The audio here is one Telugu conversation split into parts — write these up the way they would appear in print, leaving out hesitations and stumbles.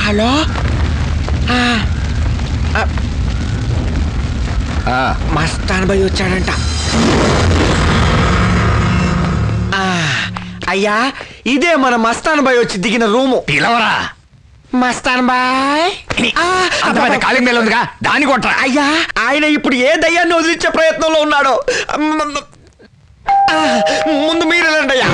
హలో మస్తాన్ భాయ్ వచ్చాడంట. అయ్యా ఇదే మన మస్తాన్ భాయ్ వచ్చి దిగిన రూము. పిలవరా మస్తాన్ భాయ్. కాలింగ్ మేలు ఉందిగా దాన్ని కొట్టరా. అయ్యా ఆయన ఇప్పుడు ఏ దయ్యాన్ని వదిలించే ప్రయత్నంలో ఉన్నాడో. ముందు మీరు వెళ్ళండి అయ్యా.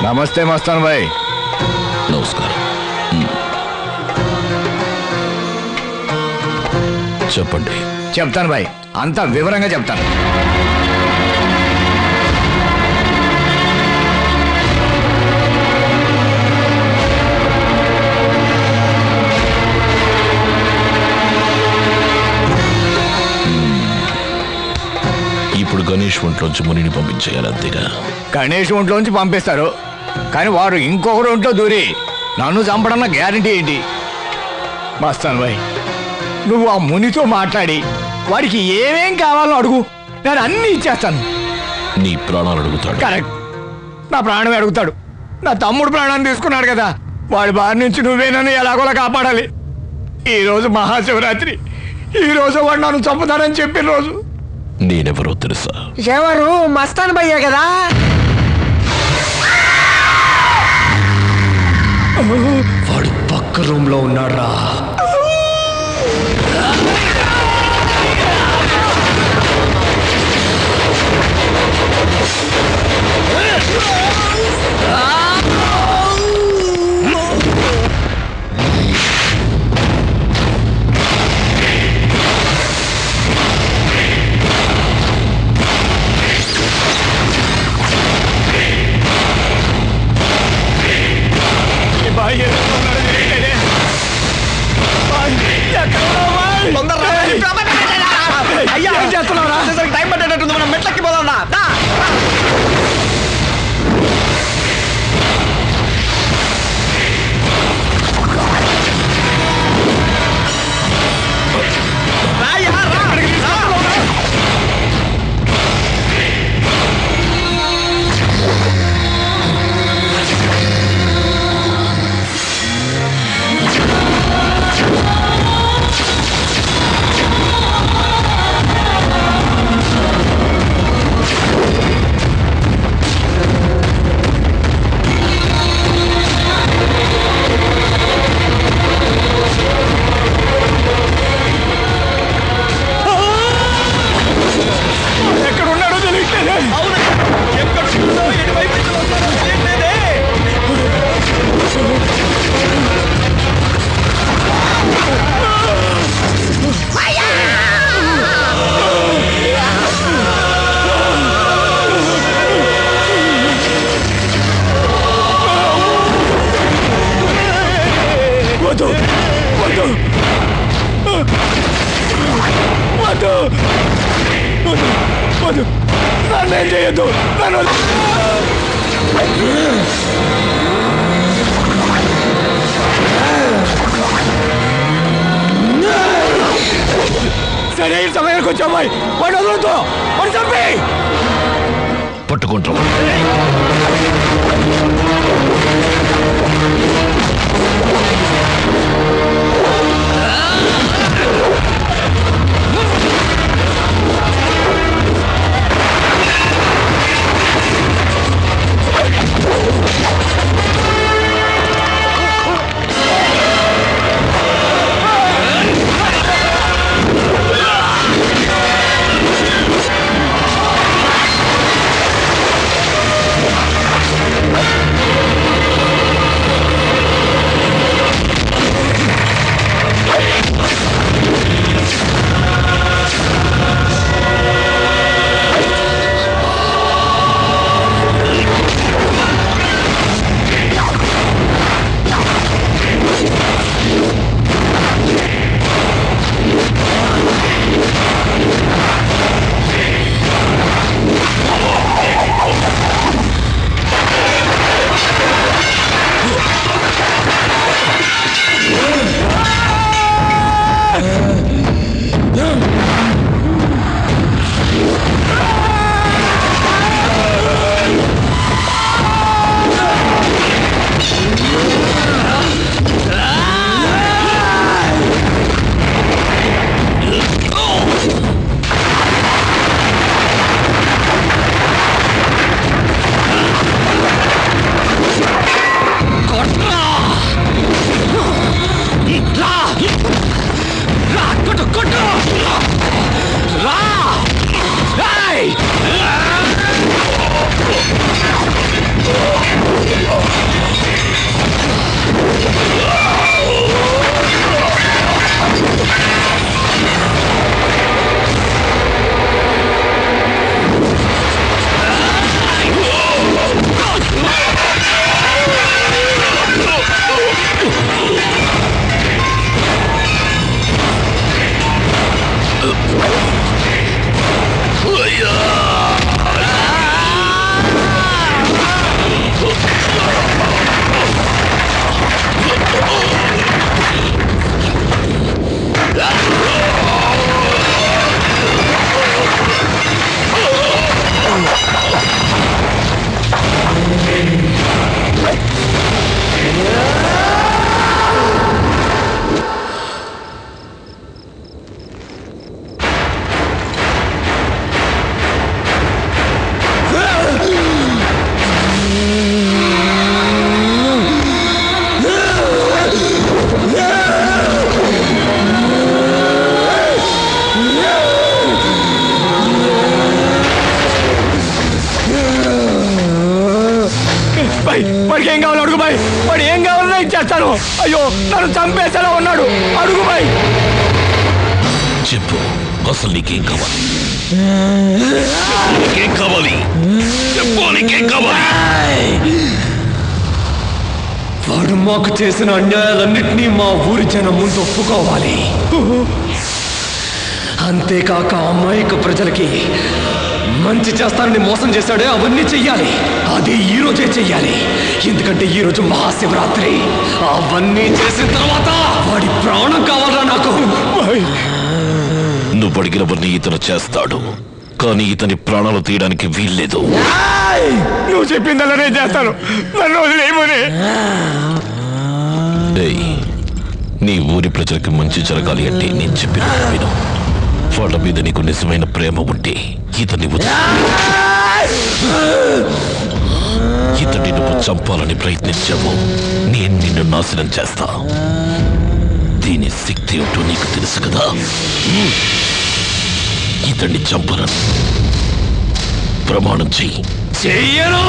నమస్తే మస్తాన్ భాయ్. నమస్కారం. చెప్పండి. చెప్తాను భాయ్, అంతా వివరంగా చెప్తాను. ఇప్పుడు గణేష్ ఒంట్లోంచి మునిని పంపించేయాలి అంతేగా? గణేష్ ఒంట్లోంచి పంపిస్తారు, కానీ వారు ఇంకొకరు ఒంట్లో దూరి నన్ను చంపడన్న గ్యారంటీ ఏంటి? మస్తాన్ భాయ్, నువ్వు ఆ మునితో మాట్లాడి వాడికి ఏమేం కావాలో అడుగు, నేను అన్ని ఇచ్చేస్తాను. నీ ప్రాణాలు అడుగుతాడు? కరెక్ట్, నా ప్రాణమే అడుగుతాడు. నా తమ్ముడు ప్రాణాన్ని తీసుకున్నాడు కదా, వాడి బారి నుంచి నువ్వే నన్ను ఎలాగోలా కాపాడాలి. ఈరోజు మహాశివరాత్రి, ఈరోజు వాడు నన్ను చంపుతాడని చెప్పిన రోజు. నేనెవరో తెలుసా? ఎవరు? మస్తాన్ భయ్యే కదా. వాడు పక్క రూమ్ లో ఉన్నాడ్రా. అయ్యా ఏం చేస్తున్నావురా? టైం పట్టేటట్టుంది, మనం మెట్లకి పోదాం. నన్నేం చేయొద్దు. సరే ఈ సమయానికి వచ్చామాయి, వాడు వదులుతో వాడు చంపి పట్టుకుంటాం. చచ్చేస్తాను. అయ్యో నన్ను చంపేసేలా ఉన్నాడు. అడుగు బాయ్. చెప్పు, అసలు నీకేం కావాలి? నీకేం కావాలి? చెప్పు, నీకేం కావాలి? వాడు మాకు చేసిన అన్యాయాలన్నింటినీ మా ఊరి జనం ముందు ఒప్పుకోవాలి. అంతేకాక అమాయక ప్రజలకి మంచి చేస్తానని మోసం చేశాడే అవన్నీ చెయ్యాలి. అది ఈ రోజే చెయ్యాలి. ఎందుకంటే ఈ రోజు మహాశివరాత్రి. అవన్నీ చేసిన తర్వాత వాడి ప్రాణం కావాలా నాకు? నువ్వు అడిగినవన్నీ ఇతను చేస్తాడు, కానీ ఇతని ప్రాణాలు తీయడానికి వీల్లేదు. నువ్వు చెప్పిందల్లా నేను చేస్తాను. నన్ను వదిలేయమని. నీ ఊరి ప్రజలకు మంచి జరగాలి అంటే నేను చెప్పిన విను. వాళ్ళ మీద నీకు నిజమైన ప్రేమ ఉంటే ఇతన్ని ఇతన్ని నువ్వు చంపాలని ప్రయత్నించావు, నేను నిన్ను నాశనం చేస్తా. దీని శక్తి ఏంటో నీకు తెలుసు కదా. ఇతన్ని చంపరని ప్రమాణం చెయ్యి. చెయ్యను.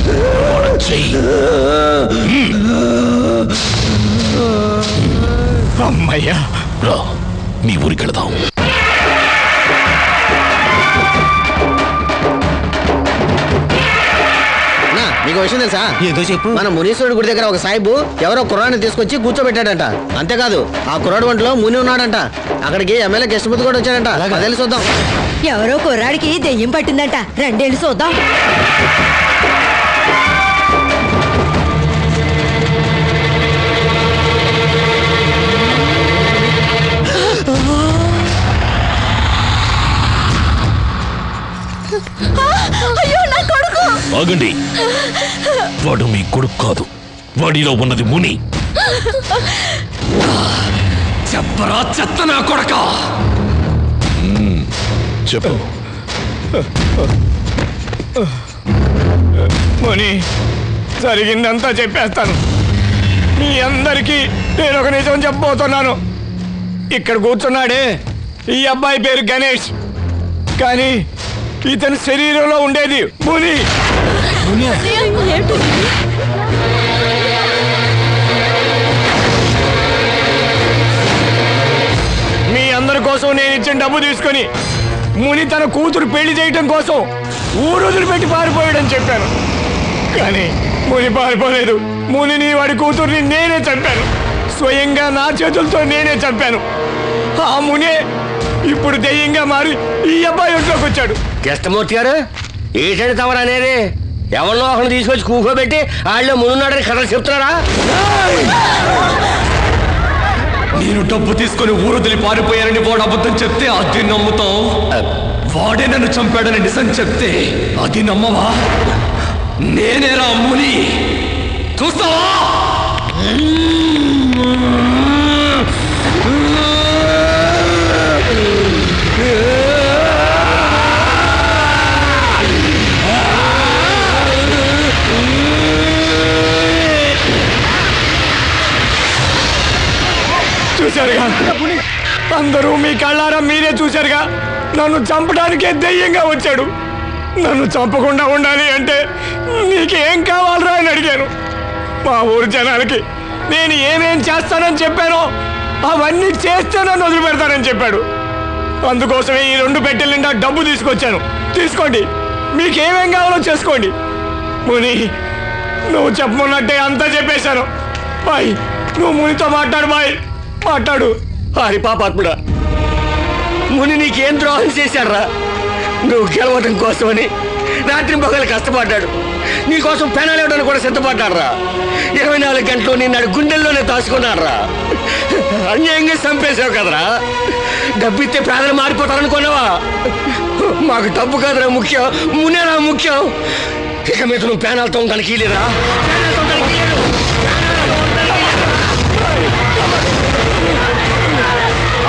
ప్రమాణం చెయ్యి. అమ్మయ్యా, రా మీ ఊరికి వెళదాం. మీకు విషయం తెలుసా? ఏదో చెప్పు. మన మునీశ్వరుడి గుడి దగ్గర ఒక సాయిబు ఎవరో కుర్రాన్ని తీసుకొచ్చి కూర్చోబెట్టాడంట. అంతేకాదు ఆ కుర్రాడు ఒంట్లో ముని ఉన్నాడంట. అక్కడికి ఎమ్మెల్యే కృష్ణమూర్తి కూడా వచ్చాడంట. అదేళ్ళు చూద్దాం. ఎవరో కుర్రాడికి దెయ్యం పట్టిందంట. రెండేళ్ళు చూద్దాం. ఆగండి, వాడు మీ కొడుకు కాదు, వాడిలో ఉన్నది ముని. చెప్పరా చెత్త నా కొడక. చెప్పు. ముని, జరిగిందంతా చెప్పేస్తాను. మీ అందరికీ నేను ఒక నిజం చెప్పబోతున్నాను. ఇక్కడ కూర్చున్నాడే ఈ అబ్బాయి పేరు గణేష్, కానీ ఇతని శరీరంలో ఉండేది ముని. మీ అందరి కోసం నేను ఇచ్చిన డబ్బు తీసుకొని ముని తన కూతురు పెళ్లి చేయటం కోసం ఊరు వదిలిపెట్టి పారిపోయాడని చెప్పాను. కానీ ముని పారిపోలేదు. మునిని వాడి కూతుర్ని నేనే చంపాను. స్వయంగా నా చేతులతో నేనే చంపాను. ఆ మునే ఇప్పుడు దెయ్యంగా మారి ఈ అబ్బాయి ఒంట్లోకి వచ్చాడు. కృష్ణమూర్తి గారు, ఏంటంటే తమరు అనేది? ఎవరినో ఒకరిని తీసుకొచ్చి కూకోబెట్టి వాళ్ళు మునున్నాడని కథలు చెప్తున్నారా? నేను డబ్బు తీసుకుని ఊరుదిలి పారిపోయానని వాడు అబద్ధం చెప్తే అది నమ్ముతాం. వాడే నన్ను చంపాడని నిజం చెప్తే అది నమ్మవా? నేనేరా ముని, చూస్తావా? చూశారుగా, అందరూ మీ కళ్ళారా మీరే చూశారుగా. నన్ను చంపడానికే దెయ్యంగా వచ్చాడు. నన్ను చంపకుండా ఉండాలి అంటే నీకేం కావాలరా అని అడిగాను. మా ఊరు జనాలకి నేను ఏమేం చేస్తానని చెప్పానో అవన్నీ చేస్తే నన్ను వదిలిపెడతానని చెప్పాడు. అందుకోసమే ఈ 2 పెట్టెల నిండా డబ్బు తీసుకొచ్చాను. తీసుకోండి, మీకేమేం కావాలో చేసుకోండి. ముని, నువ్వు చెప్పమన్నట్టే అంతా చెప్పేశాను. బాయ్, నువ్వు మునితో మాట్లాడు. బాయ్, మాట్లాడు. హరి పాపాత్ముడా, ముని నీకేం ద్రోహం చేశాడ్రా? నువ్వు గెలవడం కోసమని రాత్రి పగలు కష్టపడ్డాడు. నీకోసం పెనాలు ఇవ్వడానికి కూడా సిద్ధపడ్డాడ్రా. 24 గంటలు నిన్నాడు గుండెల్లోనే దాచుకున్నాడ్రా. అన్యాయంగా చంపేశావు కదరా. డబ్బు ఇస్తే పేదలు మారిపోతారనుకున్నావా? మాకు డబ్బు కాదురా ముఖ్యం, మునేరా ముఖ్యం. ఇక మీద నువ్వు పేనాలతో ఉండడానికి వీలేదా?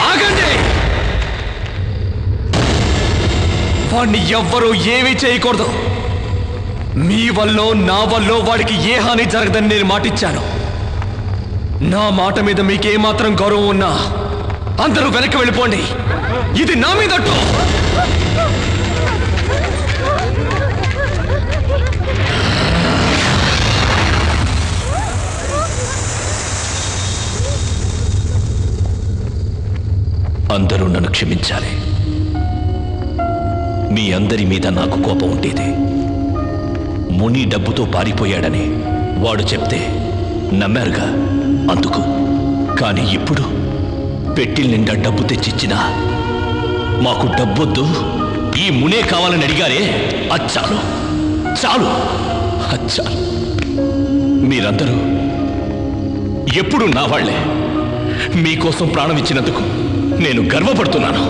ఆగండి. వాడిని ఎవ్వరూ ఏమీ చేయకూడదు. మీ వల్ల నా వల్ల వాడికి ఏ హాని జరగదని నేను మాటిచ్చాను. నా మాట మీద మీకేమాత్రం గౌరవం ఉన్నా అందరూ వెనక్కి వెళ్ళిపోండి. ఇది నా మీదట్టు. అందరూ నన్ను క్షమించాలి. మీ అందరి మీద నాకు కోపం ఉండేది. ముని డబ్బుతో పారిపోయాడని వాడు చెప్తే నమ్మారుగా, అందుకు. కానీ ఇప్పుడు పెట్టిల్ నిండా డబ్బు తెచ్చిచ్చినా మాకు డబ్బొద్దు, ఈ మునే కావాలని అడిగారే, అచ్చాలు చాలు, అచ్చాలు. మీరందరూ ఎప్పుడు నా వాళ్లే. మీకోసం ప్రాణం ఇచ్చినందుకు నేను గర్వపడుతున్నాను.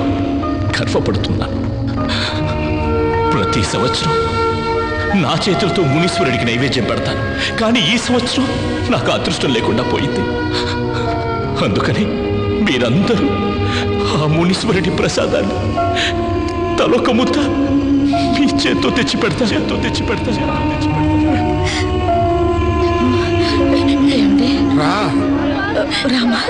ప్రతి సంవత్సరం నా చేతులతో మునీశ్వరుడికి నైవేద్యం పెడతాను. కానీ ఈ సంవత్సరం నాకు అదృష్టం లేకుండా పోయింది. అందుకని మీరందరూ ఆ మునీశ్వరుడి ప్రసాదాన్ని తలొక ముద్ద మీ చేత్తో తెచ్చి పెడతా. రామా,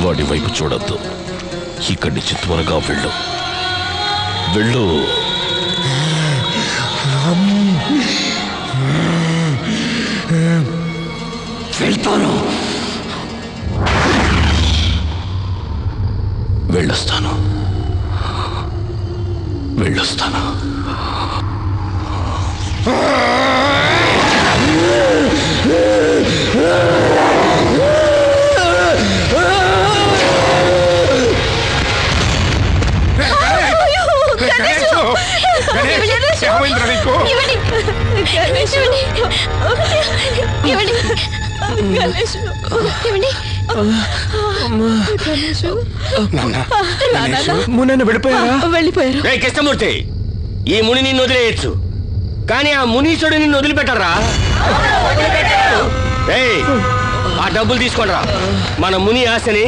వాడి వైపు చూడద్దు. ఇక్కడి నుంచి త్వరగా వెళ్ళు. వెళ్తాను. వెళ్ళొస్తాను. వెళ్ళిపోయారు. కృష్ణమూర్తి, ఈ ముని నిన్ను వదిలేయచ్చు, కానీ ఆ మునీశ్వరుడు నిన్ను వదిలిపెట్టరా? ఆ డబ్బులు తీసుకోండిరా. మన ముని ఆశని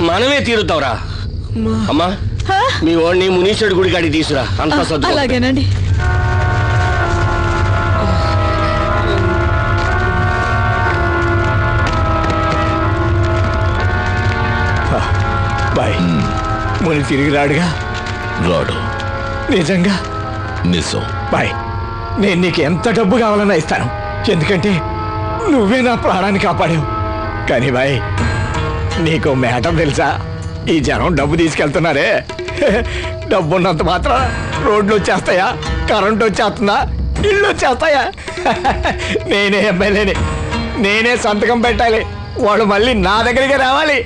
మనమే తీరుతావురా. అమ్మా, మీ వాడిని మునీశ్వరుడు గుడి కాడికి తీసురా. అంతా సర్దు. అలాగేనండి. బాయ్. ముని తిరిగి రాడుగా? రాడు. నిజంగా? నిజం. బాయ్, నేను నీకు ఎంత డబ్బు కావాలన్నా ఇస్తాను, ఎందుకంటే నువ్వే నా ప్రాణాన్ని కాపాడావు. కానీ బాయ్, నీకు మేటర్ తెలుసా? ఈ జనం డబ్బు తీసుకెళ్తున్నారే, డబ్బు ఉన్నంత మాత్రం రోడ్లు వచ్చేస్తాయా? కరెంటు వచ్చేస్తుందా? ఇళ్ళు వచ్చేస్తాయా? నేనే ఎమ్మెల్యేని, నేనే సంతకం పెట్టాలి, వాడు మళ్ళీ నా దగ్గరికి రావాలి.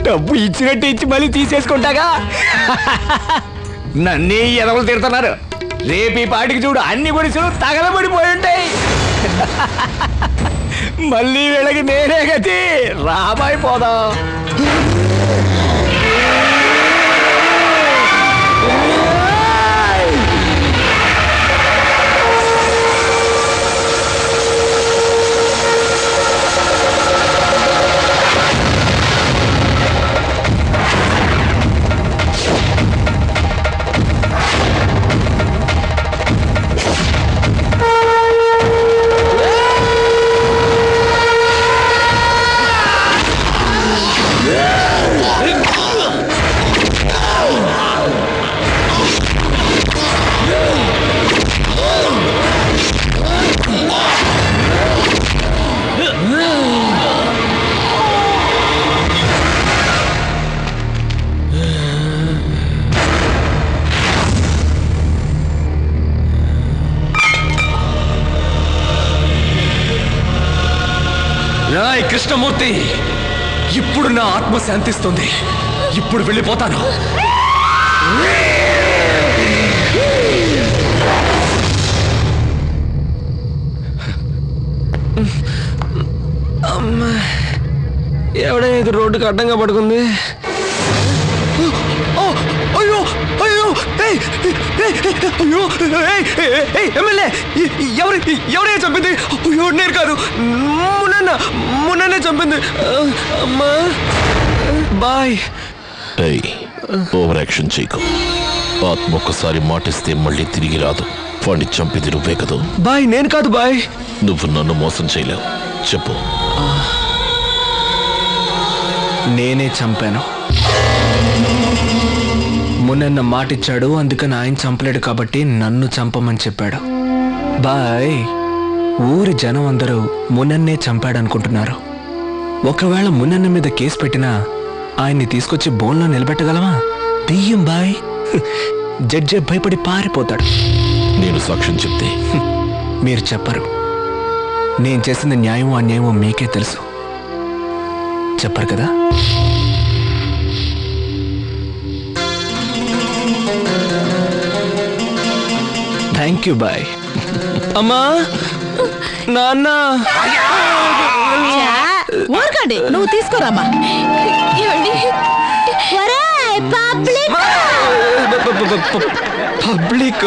డబ్బు ఇచ్చినట్టు ఇచ్చి మళ్ళీ తీసేసుకుంటాగా. నన్నే ఎదవలు తిడుతున్నారు. రేపు ఈ పాటికి చూడు, అన్ని గుడిసెలు తగలబడిపోయి ఉంటాయి. మళ్ళీ వీళ్ళకి నేనే గతి. రాబాయి పోదాం. రాయ్ కృష్ణమూర్తి, ఇప్పుడు నా ఆత్మ శాంతిస్తుంది. ఇప్పుడు వెళ్ళిపోతాను. ఇది రోడ్డుకి అడ్డంగా పడుకుంది. అయ్యో అయ్యో అయ్యో ఎమ్మెల్యే ఎవరైనా చంపింది? అయ్యో నేను కాదు, మొన్ననే చంపింది. అమ్మా బాయ్. ఓవర్ యాక్షన్ చేయకు. ఆత్మ ఒక్కసారి మాటిస్తే మళ్ళీ తిరిగి రాదు. వాడిని చంపింది నువ్వే కదూ? బాయ్ నేను కాదు బాయ్. నువ్వు నన్ను మోసం చేయలేవు. చెప్పు. నేనే చంపాను. మునన్న మాటిచ్చాడు, అందుకని ఆయన చంపలేడు కాబట్టి నన్ను చంపమని చెప్పాడు. బాయ్, ఊరి జనం అందరూ మునన్నే చంపాడనుకుంటున్నారు. ఒకవేళ మునన్న మీద కేసు పెట్టినా ఆయన్ని తీసుకొచ్చి బోన్లో నిలబెట్టగలమా? దెయ్యం బాయ్. జడ్జి భయపడి పారిపోతాడు. నేను సాక్ష్యం చెప్తే మీరు చెప్పరు. నేను చేసింది న్యాయమో అన్యాయమో మీకే తెలుసు. చెప్పరు కదా? Thank you bye. అమ్మా నాన్న ఊరకండి, నువ్వు తీసుకోరామా. పబ్లిక్